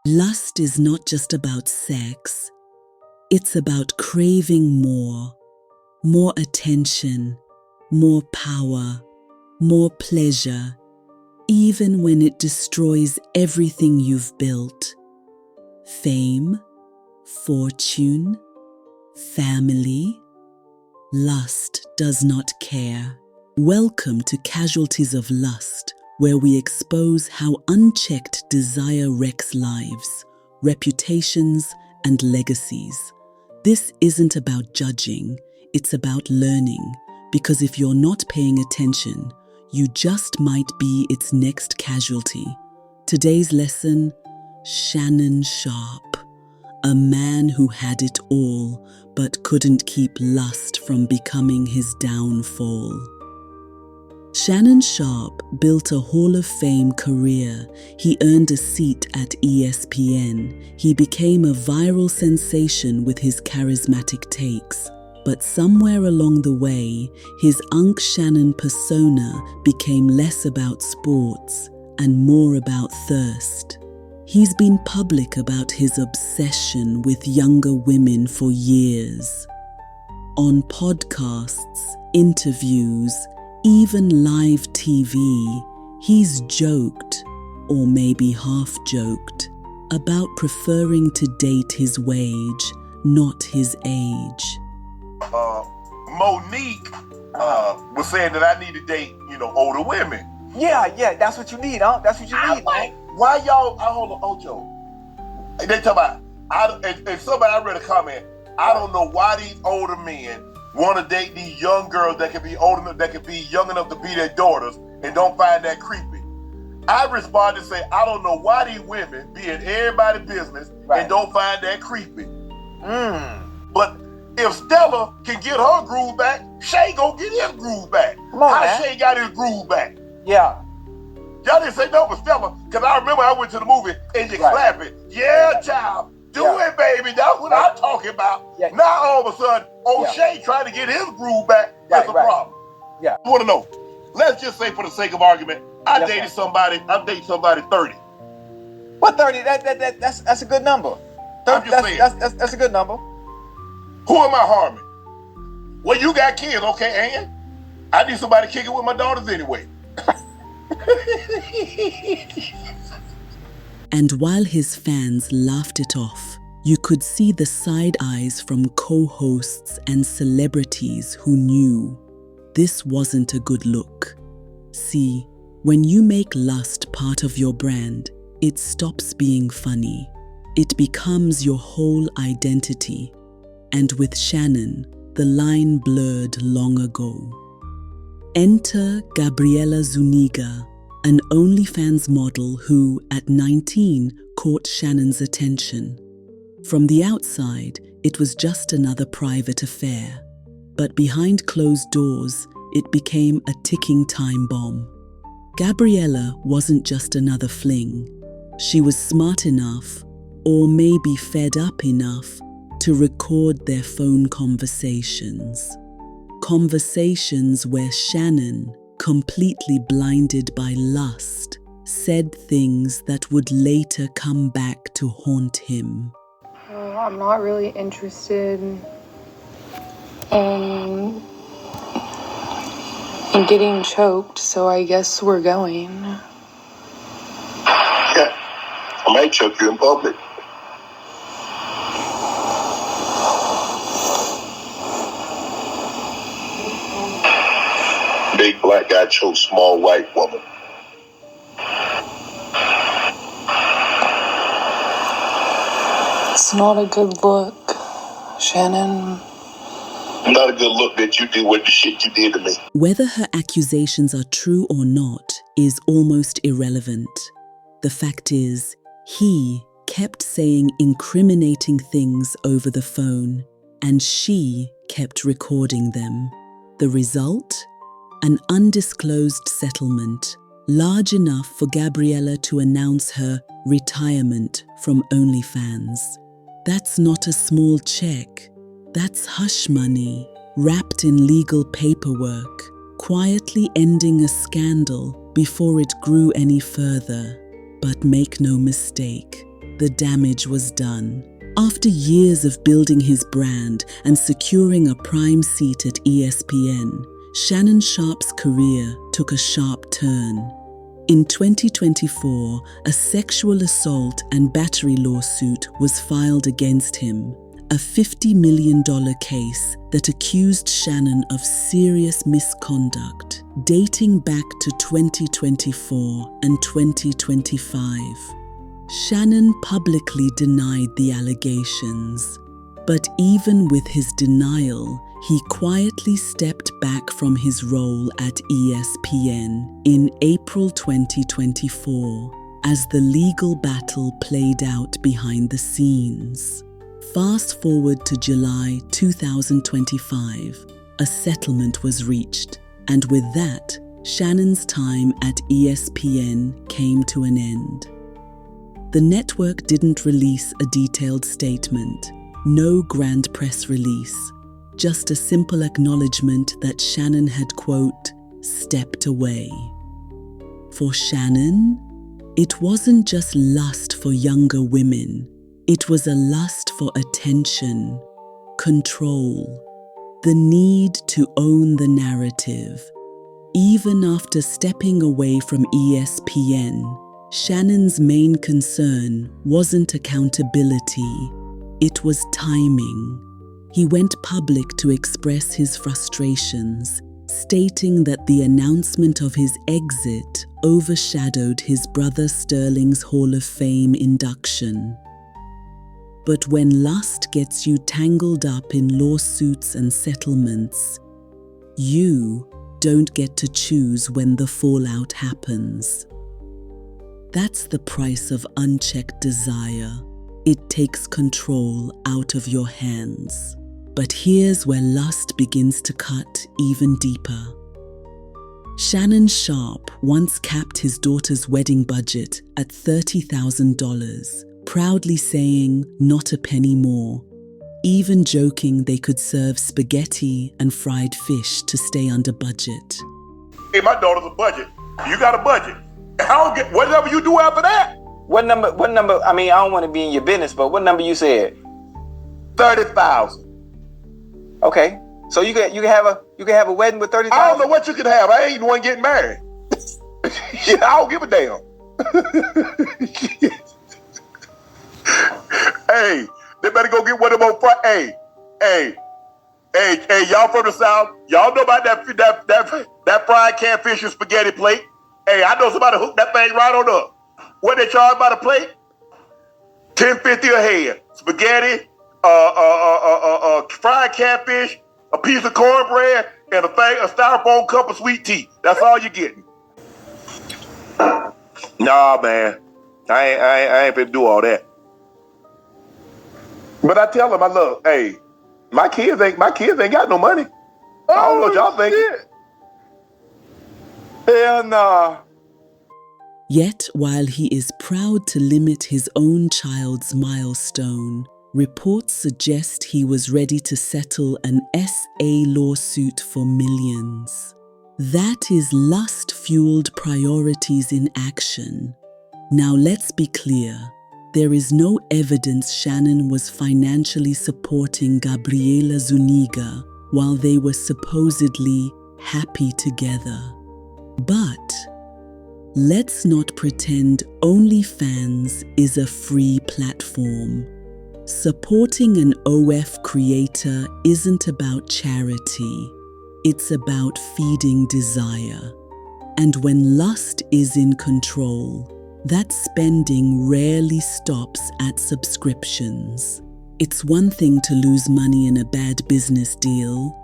Lust is not just about sex. It's about craving more attention, more power, more pleasure, even when it destroys everything you've built. Fame, fortune, family. Lust does not care. Welcome to Casualties of Lust, where we expose how unchecked desire wrecks lives, reputations, and legacies. This isn't about judging, it's about learning, because if you're not paying attention, you just might be its next casualty. Today's lesson, Shannon Sharpe, a man who had it all but couldn't keep lust from becoming his downfall. Shannon Sharpe built a Hall of Fame career. He earned a seat at ESPN. He became a viral sensation with his charismatic takes. But somewhere along the way, his Unc Shannon persona became less about sports and more about thirst. He's been public about his obsession with younger women for years. On podcasts, interviews, even live TV, he's joked, or maybe half joked, about preferring to date his wage, not his age. Monique was saying that I need to date, older women. Yeah, that's what you need, huh? That's what you need. Like, why y'all, hold on, Ocho. They talk about, and somebody, I read a comment, I don't know why these older men want to date these young girls that can be old enough, that can be young enough to be their daughters and don't find that creepy. I responded and say, I don't know why these women be in everybody's business and don't find that creepy. But if Stella can get her groove back, Shay gonna get his groove back. Come on, How man. Shay got his groove back? Yeah. Y'all didn't say no for Stella, because I remember I went to the movie and you clap it. Yeah, child. Do it, baby. That's what I'm talking about. Yeah. Now all of a sudden, O'Shea trying to get his groove back. That's a problem. Yeah. I want to know. Let's just say, for the sake of argument, I'm dating somebody 30. What 30? That's a good number. I'm just saying. That's a good number. Who am I harming? Well, you got kids, okay, and I need somebody kicking with my daughters anyway. And while his fans laughed it off, you could see the side eyes from co-hosts and celebrities who knew this wasn't a good look. See, when you make lust part of your brand, it stops being funny. It becomes your whole identity. And with Shannon, the line blurred long ago. Enter Gabriela Zuniga, an OnlyFans model who, at 19, caught Shannon's attention. From the outside, it was just another private affair. But behind closed doors, it became a ticking time bomb. Gabriela wasn't just another fling. She was smart enough, or maybe fed up enough, to record their phone conversations. Conversations where Shannon, completely blinded by lust, said things that would later come back to haunt him. I'm not really interested in getting choked, so I guess we're going. Yeah, I might choke you in public. Big black guy chokes small white woman. It's not a good look, Shannon. Not a good look that you did with the shit you did to me. Whether her accusations are true or not is almost irrelevant. The fact is, he kept saying incriminating things over the phone, and she kept recording them. The result? An undisclosed settlement, large enough for Gabriela to announce her retirement from OnlyFans. That's not a small check. That's hush money, wrapped in legal paperwork, quietly ending a scandal before it grew any further. But make no mistake, the damage was done. After years of building his brand and securing a prime seat at ESPN, Shannon Sharpe's career took a sharp turn. In 2024, a sexual assault and battery lawsuit was filed against him, a $50 million case that accused Shannon of serious misconduct, dating back to 2024 and 2025. Shannon publicly denied the allegations, but even with his denial, he quietly stepped back from his role at ESPN in April 2024 as the legal battle played out behind the scenes. Fast forward to July 2025, a settlement was reached, and with that, Shannon's time at ESPN came to an end. The network didn't release a detailed statement, no grand press release, just a simple acknowledgement that Shannon had, quote, stepped away. For Shannon, it wasn't just lust for younger women. It was a lust for attention, control, the need to own the narrative. Even after stepping away from ESPN, Shannon's main concern wasn't accountability, it was timing. He went public to express his frustrations, stating that the announcement of his exit overshadowed his brother Sterling's Hall of Fame induction. But when lust gets you tangled up in lawsuits and settlements, you don't get to choose when the fallout happens. That's the price of unchecked desire. It takes control out of your hands. But here's where lust begins to cut even deeper. Shannon Sharpe once capped his daughter's wedding budget at $30,000, proudly saying, "Not a penny more," even joking they could serve spaghetti and fried fish to stay under budget. Hey, my daughter's a budget. You got a budget. I don't get whatever you do after that. What number, I mean, I don't want to be in your business, but what number you said? 30,000. Okay. So you can have a wedding with 30,000? I don't know what you can have. I ain't the one getting married. I don't give a damn. Hey, they better go get one of them on Friday. Hey, y'all from the South, y'all know about that fried catfish and spaghetti plate. Hey, I know somebody hooked that thing right on up. What they charge by the plate? $10.50 a head. Spaghetti, fried catfish, a piece of cornbread, and a styrofoam cup of sweet tea. That's all you're getting. Nah, man, I ain't finna do all that. But I tell them, I love, hey, my kids ain't got no money. I don't know what y'all think. Hell nah. Yet, while he is proud to limit his own child's milestone, reports suggest he was ready to settle an SA lawsuit for millions. That is lust-fueled priorities in action. Now let's be clear. There is no evidence Shannon was financially supporting Gabriela Zuniga while they were supposedly happy together. But let's not pretend OnlyFans is a free platform. Supporting an OF creator isn't about charity. It's about feeding desire. And when lust is in control, that spending rarely stops at subscriptions. It's one thing to lose money in a bad business deal.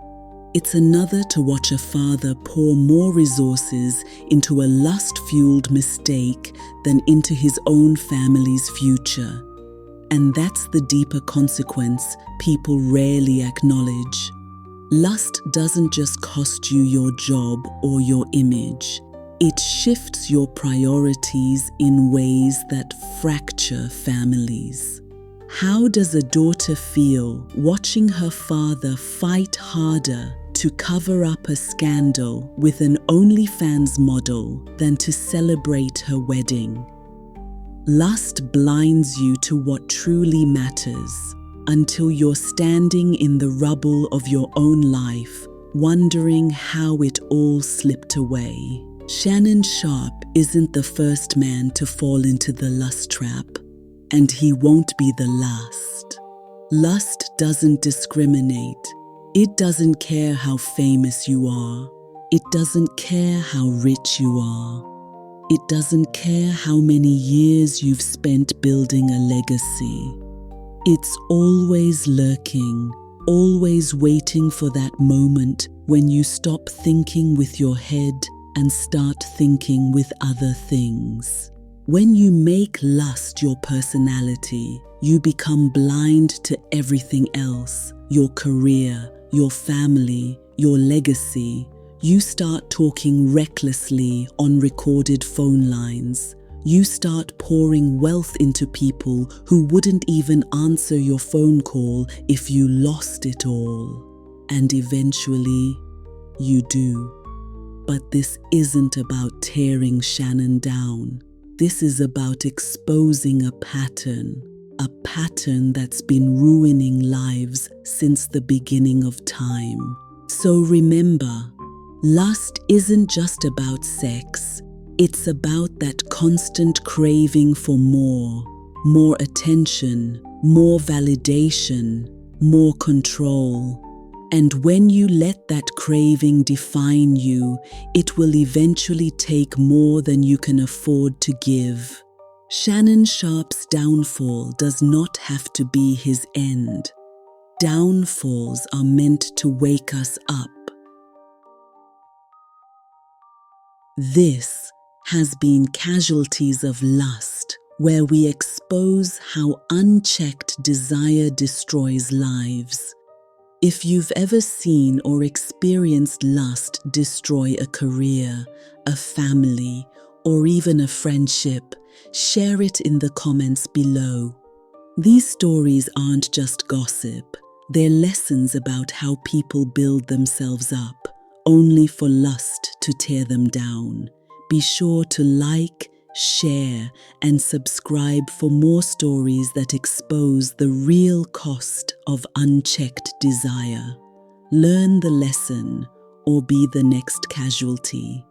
It's another to watch a father pour more resources into a lust-fueled mistake than into his own family's future. And that's the deeper consequence people rarely acknowledge. Lust doesn't just cost you your job or your image. It shifts your priorities in ways that fracture families. How does a daughter feel watching her father fight harder to cover up a scandal with an OnlyFans model than to celebrate her wedding? Lust blinds you to what truly matters until you're standing in the rubble of your own life, wondering how it all slipped away. Shannon Sharpe isn't the first man to fall into the lust trap, and he won't be the last. Lust doesn't discriminate. It doesn't care how famous you are. It doesn't care how rich you are. It doesn't care how many years you've spent building a legacy. It's always lurking, always waiting for that moment when you stop thinking with your head and start thinking with other things. When you make lust your personality, you become blind to everything else, your career, your family, your legacy. You start talking recklessly on recorded phone lines. You start pouring wealth into people who wouldn't even answer your phone call if you lost it all. And eventually, you do. But this isn't about tearing Shannon down. This is about exposing a pattern that's been ruining lives since the beginning of time. So remember, lust isn't just about sex. It's about that constant craving for more attention, more validation, more control. And when you let that craving define you, it will eventually take more than you can afford to give. Shannon Sharpe's downfall does not have to be his end. Downfalls are meant to wake us up. This has been Casualties of Lust, where we expose how unchecked desire destroys lives. If you've ever seen or experienced lust destroy a career, a family, or even a friendship, share it in the comments below. These stories aren't just gossip. They're lessons about how people build themselves up, only for lust to tear them down. Be sure to like, share, and subscribe for more stories that expose the real cost of unchecked desire. Learn the lesson or be the next casualty.